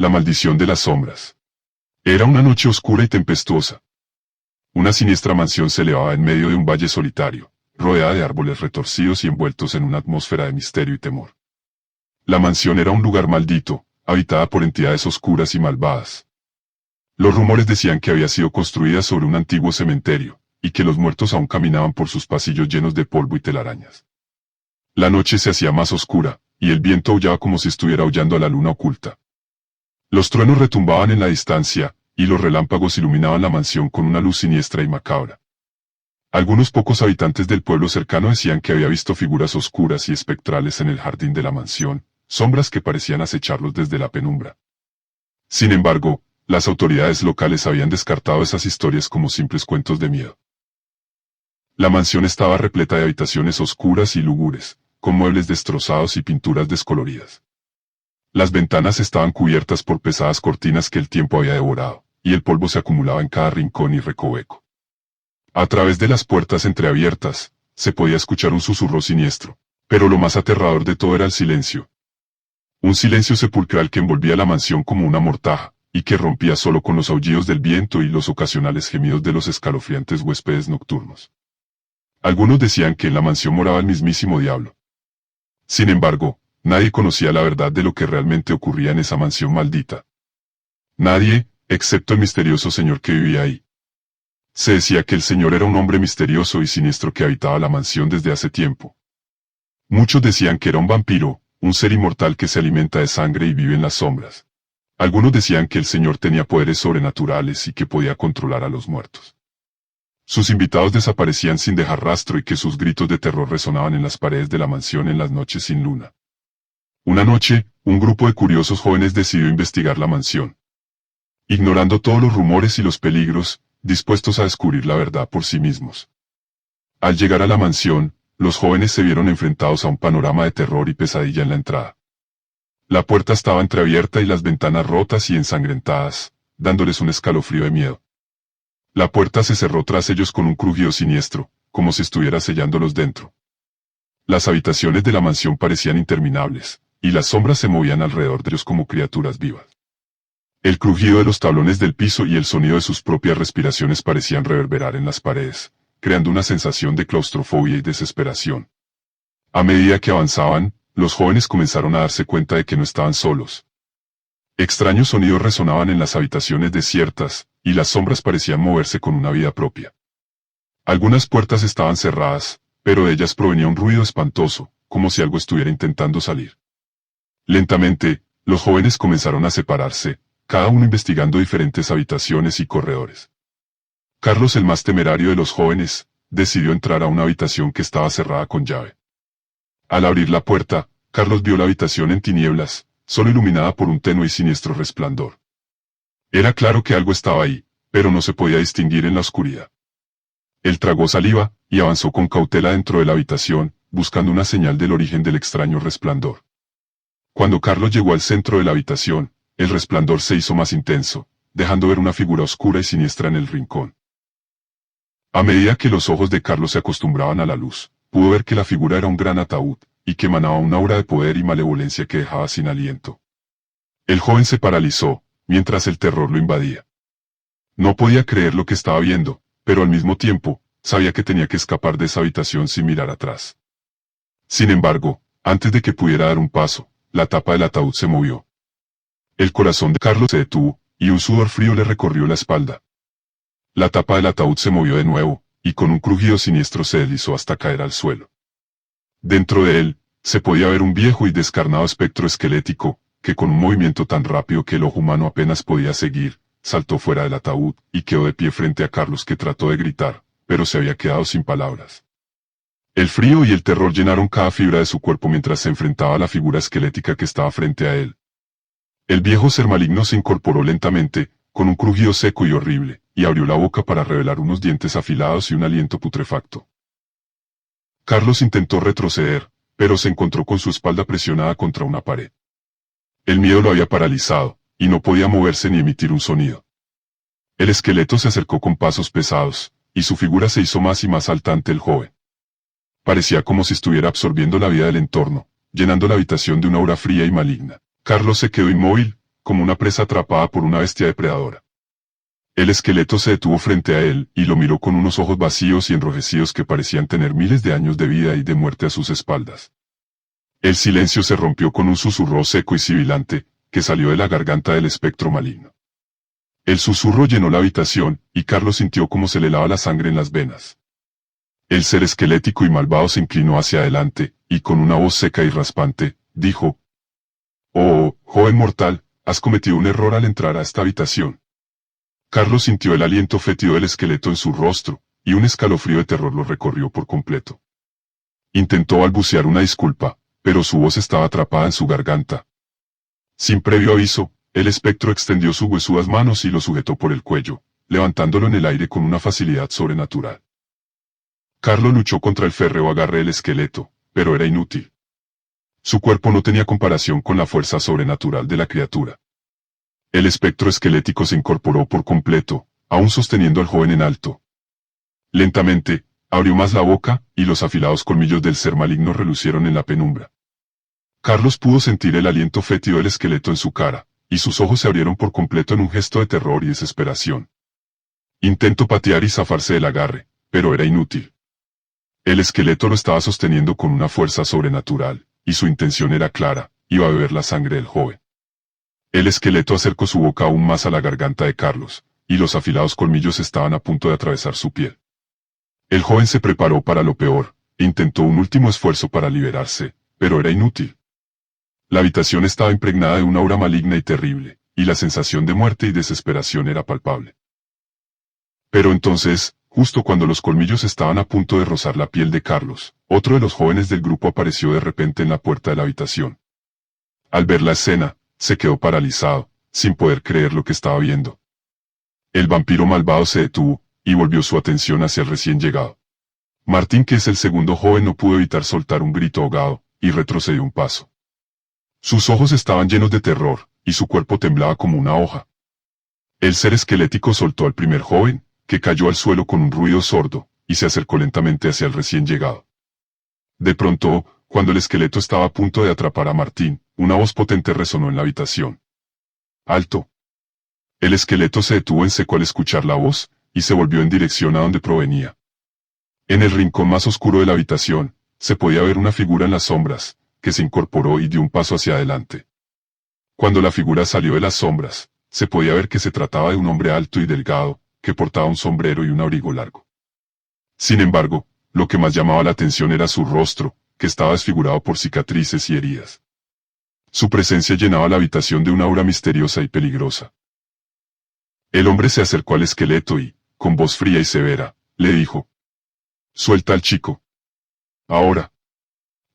La maldición de las sombras. Era una noche oscura y tempestuosa. Una siniestra mansión se elevaba en medio de un valle solitario, rodeada de árboles retorcidos y envueltos en una atmósfera de misterio y temor. La mansión era un lugar maldito, habitada por entidades oscuras y malvadas. Los rumores decían que había sido construida sobre un antiguo cementerio, y que los muertos aún caminaban por sus pasillos llenos de polvo y telarañas. La noche se hacía más oscura, y el viento aullaba como si estuviera aullando a la luna oculta. Los truenos retumbaban en la distancia, y los relámpagos iluminaban la mansión con una luz siniestra y macabra. Algunos pocos habitantes del pueblo cercano decían que había visto figuras oscuras y espectrales en el jardín de la mansión, sombras que parecían acecharlos desde la penumbra. Sin embargo, las autoridades locales habían descartado esas historias como simples cuentos de miedo. La mansión estaba repleta de habitaciones oscuras y lúgubres, con muebles destrozados y pinturas descoloridas. Las ventanas estaban cubiertas por pesadas cortinas que el tiempo había devorado, y el polvo se acumulaba en cada rincón y recoveco. A través de las puertas entreabiertas, se podía escuchar un susurro siniestro, pero lo más aterrador de todo era el silencio. Un silencio sepulcral que envolvía la mansión como una mortaja, y que rompía solo con los aullidos del viento y los ocasionales gemidos de los escalofriantes huéspedes nocturnos. Algunos decían que en la mansión moraba el mismísimo diablo. Sin embargo, nadie conocía la verdad de lo que realmente ocurría en esa mansión maldita. Nadie, excepto el misterioso señor que vivía ahí. Se decía que el señor era un hombre misterioso y siniestro que habitaba la mansión desde hace tiempo. Muchos decían que era un vampiro, un ser inmortal que se alimenta de sangre y vive en las sombras. Algunos decían que el señor tenía poderes sobrenaturales y que podía controlar a los muertos. Sus invitados desaparecían sin dejar rastro y que sus gritos de terror resonaban en las paredes de la mansión en las noches sin luna. Una noche, un grupo de curiosos jóvenes decidió investigar la mansión. Ignorando todos los rumores y los peligros, dispuestos a descubrir la verdad por sí mismos. Al llegar a la mansión, los jóvenes se vieron enfrentados a un panorama de terror y pesadilla en la entrada. La puerta estaba entreabierta y las ventanas rotas y ensangrentadas, dándoles un escalofrío de miedo. La puerta se cerró tras ellos con un crujido siniestro, como si estuviera sellándolos dentro. Las habitaciones de la mansión parecían interminables, y las sombras se movían alrededor de ellos como criaturas vivas. El crujido de los tablones del piso y el sonido de sus propias respiraciones parecían reverberar en las paredes, creando una sensación de claustrofobia y desesperación. A medida que avanzaban, los jóvenes comenzaron a darse cuenta de que no estaban solos. Extraños sonidos resonaban en las habitaciones desiertas, y las sombras parecían moverse con una vida propia. Algunas puertas estaban cerradas, pero de ellas provenía un ruido espantoso, como si algo estuviera intentando salir. Lentamente, los jóvenes comenzaron a separarse, cada uno investigando diferentes habitaciones y corredores. Carlos, el más temerario de los jóvenes, decidió entrar a una habitación que estaba cerrada con llave. Al abrir la puerta, Carlos vio la habitación en tinieblas, solo iluminada por un tenue y siniestro resplandor. Era claro que algo estaba ahí, pero no se podía distinguir en la oscuridad. Él tragó saliva, y avanzó con cautela dentro de la habitación, buscando una señal del origen del extraño resplandor. Cuando Carlos llegó al centro de la habitación, el resplandor se hizo más intenso, dejando ver una figura oscura y siniestra en el rincón. A medida que los ojos de Carlos se acostumbraban a la luz, pudo ver que la figura era un gran ataúd, y que emanaba una aura de poder y malevolencia que dejaba sin aliento. El joven se paralizó, mientras el terror lo invadía. No podía creer lo que estaba viendo, pero al mismo tiempo, sabía que tenía que escapar de esa habitación sin mirar atrás. Sin embargo, antes de que pudiera dar un paso, la tapa del ataúd se movió. El corazón de Carlos se detuvo, y un sudor frío le recorrió la espalda. La tapa del ataúd se movió de nuevo, y con un crujido siniestro se deslizó hasta caer al suelo. Dentro de él, se podía ver un viejo y descarnado espectro esquelético, que con un movimiento tan rápido que el ojo humano apenas podía seguir, saltó fuera del ataúd, y quedó de pie frente a Carlos, que trató de gritar, pero se había quedado sin palabras. El frío y el terror llenaron cada fibra de su cuerpo mientras se enfrentaba a la figura esquelética que estaba frente a él. El viejo ser maligno se incorporó lentamente, con un crujido seco y horrible, y abrió la boca para revelar unos dientes afilados y un aliento putrefacto. Carlos intentó retroceder, pero se encontró con su espalda presionada contra una pared. El miedo lo había paralizado, y no podía moverse ni emitir un sonido. El esqueleto se acercó con pasos pesados, y su figura se hizo más y más alta ante el joven. Parecía como si estuviera absorbiendo la vida del entorno, llenando la habitación de una aura fría y maligna. Carlos se quedó inmóvil, como una presa atrapada por una bestia depredadora. El esqueleto se detuvo frente a él y lo miró con unos ojos vacíos y enrojecidos que parecían tener miles de años de vida y de muerte a sus espaldas. El silencio se rompió con un susurro seco y sibilante, que salió de la garganta del espectro maligno. El susurro llenó la habitación, y Carlos sintió como se le helaba la sangre en las venas. El ser esquelético y malvado se inclinó hacia adelante, y con una voz seca y raspante, dijo: «Oh, joven mortal, has cometido un error al entrar a esta habitación». Carlos sintió el aliento fétido del esqueleto en su rostro, y un escalofrío de terror lo recorrió por completo. Intentó balbucear una disculpa, pero su voz estaba atrapada en su garganta. Sin previo aviso, el espectro extendió sus huesudas manos y lo sujetó por el cuello, levantándolo en el aire con una facilidad sobrenatural. Carlos luchó contra el férreo agarre del esqueleto, pero era inútil. Su cuerpo no tenía comparación con la fuerza sobrenatural de la criatura. El espectro esquelético se incorporó por completo, aún sosteniendo al joven en alto. Lentamente, abrió más la boca, y los afilados colmillos del ser maligno relucieron en la penumbra. Carlos pudo sentir el aliento fétido del esqueleto en su cara, y sus ojos se abrieron por completo en un gesto de terror y desesperación. Intentó patear y zafarse del agarre, pero era inútil. El esqueleto lo estaba sosteniendo con una fuerza sobrenatural, y su intención era clara: iba a beber la sangre del joven. El esqueleto acercó su boca aún más a la garganta de Carlos, y los afilados colmillos estaban a punto de atravesar su piel. El joven se preparó para lo peor, e intentó un último esfuerzo para liberarse, pero era inútil. La habitación estaba impregnada de una aura maligna y terrible, y la sensación de muerte y desesperación era palpable. Pero entonces, justo cuando los colmillos estaban a punto de rozar la piel de Carlos, otro de los jóvenes del grupo apareció de repente en la puerta de la habitación. Al ver la escena, se quedó paralizado, sin poder creer lo que estaba viendo. El vampiro malvado se detuvo, y volvió su atención hacia el recién llegado. Martín, que es el segundo joven, no pudo evitar soltar un grito ahogado, y retrocedió un paso. Sus ojos estaban llenos de terror, y su cuerpo temblaba como una hoja. El ser esquelético soltó al primer joven, que cayó al suelo con un ruido sordo, y se acercó lentamente hacia el recién llegado. De pronto, cuando el esqueleto estaba a punto de atrapar a Martín, una voz potente resonó en la habitación. ¡Alto! El esqueleto se detuvo en seco al escuchar la voz, y se volvió en dirección a donde provenía. En el rincón más oscuro de la habitación, se podía ver una figura en las sombras, que se incorporó y dio un paso hacia adelante. Cuando la figura salió de las sombras, se podía ver que se trataba de un hombre alto y delgado, que portaba un sombrero y un abrigo largo. Sin embargo, lo que más llamaba la atención era su rostro, que estaba desfigurado por cicatrices y heridas. Su presencia llenaba la habitación de una aura misteriosa y peligrosa. El hombre se acercó al esqueleto y, con voz fría y severa, le dijo: «Suelta al chico. Ahora».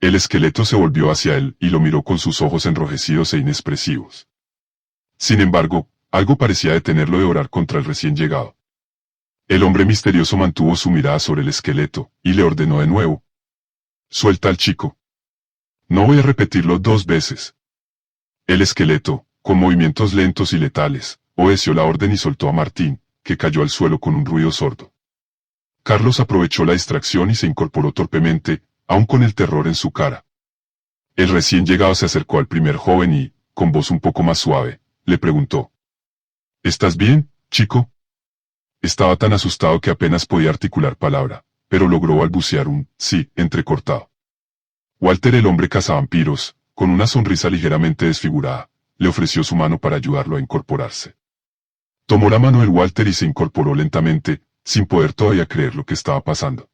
El esqueleto se volvió hacia él y lo miró con sus ojos enrojecidos e inexpresivos. Sin embargo, algo parecía detenerlo de orar contra el recién llegado. El hombre misterioso mantuvo su mirada sobre el esqueleto, y le ordenó de nuevo: «Suelta al chico». «No voy a repetirlo 2 veces». El esqueleto, con movimientos lentos y letales, obedeció la orden y soltó a Martín, que cayó al suelo con un ruido sordo. Carlos aprovechó la distracción y se incorporó torpemente, aún con el terror en su cara. El recién llegado se acercó al primer joven y, con voz un poco más suave, le preguntó: «¿Estás bien, chico?». Estaba tan asustado que apenas podía articular palabra, pero logró balbucear un «sí» entrecortado. Walter, el hombre cazavampiros, con una sonrisa ligeramente desfigurada, le ofreció su mano para ayudarlo a incorporarse. Tomó la mano de Walter y se incorporó lentamente, sin poder todavía creer lo que estaba pasando.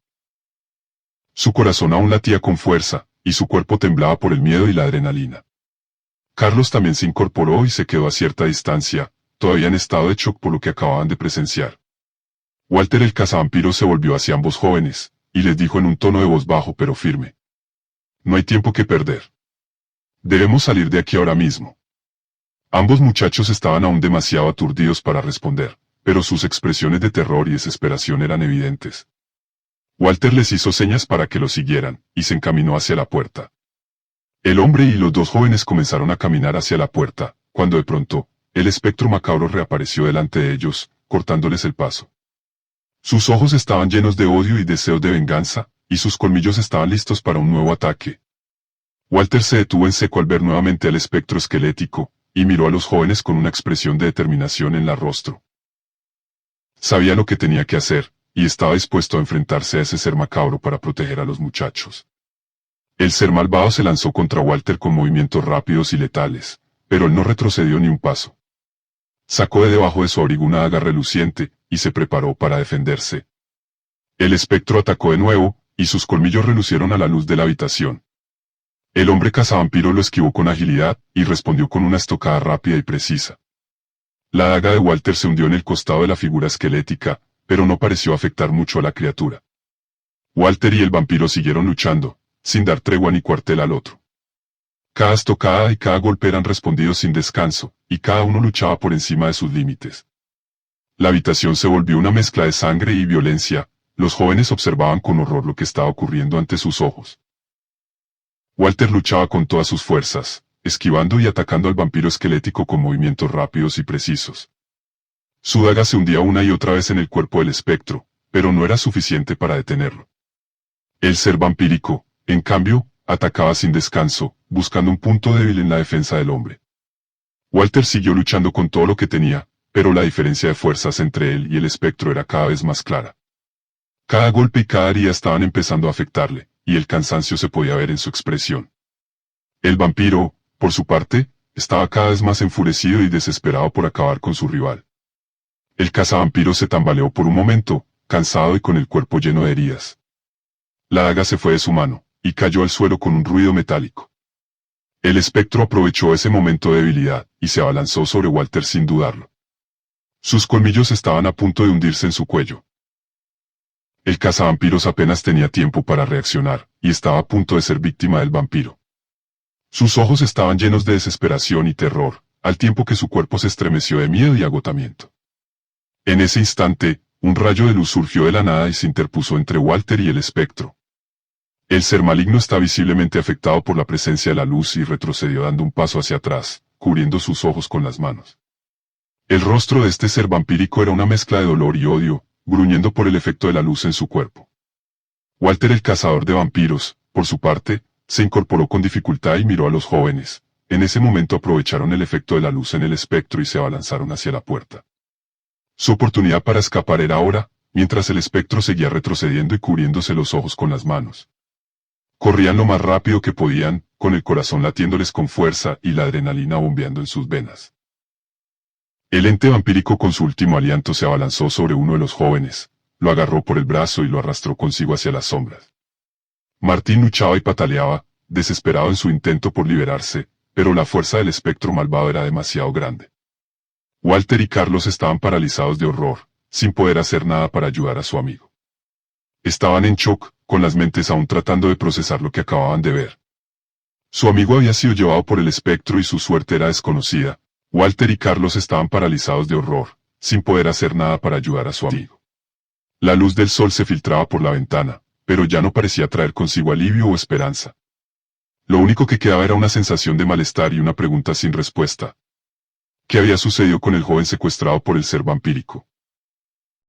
Su corazón aún latía con fuerza, y su cuerpo temblaba por el miedo y la adrenalina. Carlos también se incorporó y se quedó a cierta distancia, todavía en estado de shock por lo que acababan de presenciar. Walter, el cazavampiro, se volvió hacia ambos jóvenes, y les dijo en un tono de voz bajo pero firme: «No hay tiempo que perder. Debemos salir de aquí ahora mismo». Ambos muchachos estaban aún demasiado aturdidos para responder, pero sus expresiones de terror y desesperación eran evidentes. Walter les hizo señas para que lo siguieran, y se encaminó hacia la puerta. El hombre y los 2 jóvenes comenzaron a caminar hacia la puerta, cuando de pronto, el espectro macabro reapareció delante de ellos, cortándoles el paso. Sus ojos estaban llenos de odio y deseos de venganza, y sus colmillos estaban listos para un nuevo ataque. Walter se detuvo en seco al ver nuevamente al espectro esquelético, y miró a los jóvenes con una expresión de determinación en el rostro. Sabía lo que tenía que hacer, y estaba dispuesto a enfrentarse a ese ser macabro para proteger a los muchachos. El ser malvado se lanzó contra Walter con movimientos rápidos y letales, pero él no retrocedió ni un paso. Sacó de debajo de su abrigo una daga reluciente, y se preparó para defenderse. El espectro atacó de nuevo, y sus colmillos relucieron a la luz de la habitación. El hombre cazavampiro lo esquivó con agilidad, y respondió con una estocada rápida y precisa. La daga de Walter se hundió en el costado de la figura esquelética, pero no pareció afectar mucho a la criatura. Walter y el vampiro siguieron luchando, sin dar tregua ni cuartel al otro. Cada estocada y cada golpe eran respondidos sin descanso, y cada uno luchaba por encima de sus límites. La habitación se volvió una mezcla de sangre y violencia. Los jóvenes observaban con horror lo que estaba ocurriendo ante sus ojos. Walter luchaba con todas sus fuerzas, esquivando y atacando al vampiro esquelético con movimientos rápidos y precisos. Su daga se hundía una y otra vez en el cuerpo del espectro, pero no era suficiente para detenerlo. El ser vampírico, en cambio, atacaba sin descanso, buscando un punto débil en la defensa del hombre. Walter siguió luchando con todo lo que tenía, pero la diferencia de fuerzas entre él y el espectro era cada vez más clara. Cada golpe y cada herida estaban empezando a afectarle, y el cansancio se podía ver en su expresión. El vampiro, por su parte, estaba cada vez más enfurecido y desesperado por acabar con su rival. El cazavampiro se tambaleó por un momento, cansado y con el cuerpo lleno de heridas. La daga se fue de su mano, y cayó al suelo con un ruido metálico. El espectro aprovechó ese momento de debilidad, y se abalanzó sobre Walter sin dudarlo. Sus colmillos estaban a punto de hundirse en su cuello. El cazavampiros apenas tenía tiempo para reaccionar, y estaba a punto de ser víctima del vampiro. Sus ojos estaban llenos de desesperación y terror, al tiempo que su cuerpo se estremeció de miedo y agotamiento. En ese instante, un rayo de luz surgió de la nada y se interpuso entre Walter y el espectro. El ser maligno está visiblemente afectado por la presencia de la luz y retrocedió dando un paso hacia atrás, cubriendo sus ojos con las manos. El rostro de este ser vampírico era una mezcla de dolor y odio, gruñendo por el efecto de la luz en su cuerpo. Walter el cazador de vampiros, por su parte, se incorporó con dificultad y miró a los jóvenes. En ese momento aprovecharon el efecto de la luz en el espectro y se abalanzaron hacia la puerta. Su oportunidad para escapar era ahora, mientras el espectro seguía retrocediendo y cubriéndose los ojos con las manos. Corrían lo más rápido que podían, con el corazón latiéndoles con fuerza y la adrenalina bombeando en sus venas. El ente vampírico con su último aliento se abalanzó sobre uno de los jóvenes, lo agarró por el brazo y lo arrastró consigo hacia las sombras. Martín luchaba y pataleaba, desesperado en su intento por liberarse, pero la fuerza del espectro malvado era demasiado grande. Walter y Carlos estaban paralizados de horror, sin poder hacer nada para ayudar a su amigo. Estaban en shock, con las mentes aún tratando de procesar lo que acababan de ver. Su amigo había sido llevado por el espectro y su suerte era desconocida. Walter y Carlos estaban paralizados de horror, sin poder hacer nada para ayudar a su amigo. La luz del sol se filtraba por la ventana, pero ya no parecía traer consigo alivio o esperanza. Lo único que quedaba era una sensación de malestar y una pregunta sin respuesta. ¿Qué había sucedido con el joven secuestrado por el ser vampírico?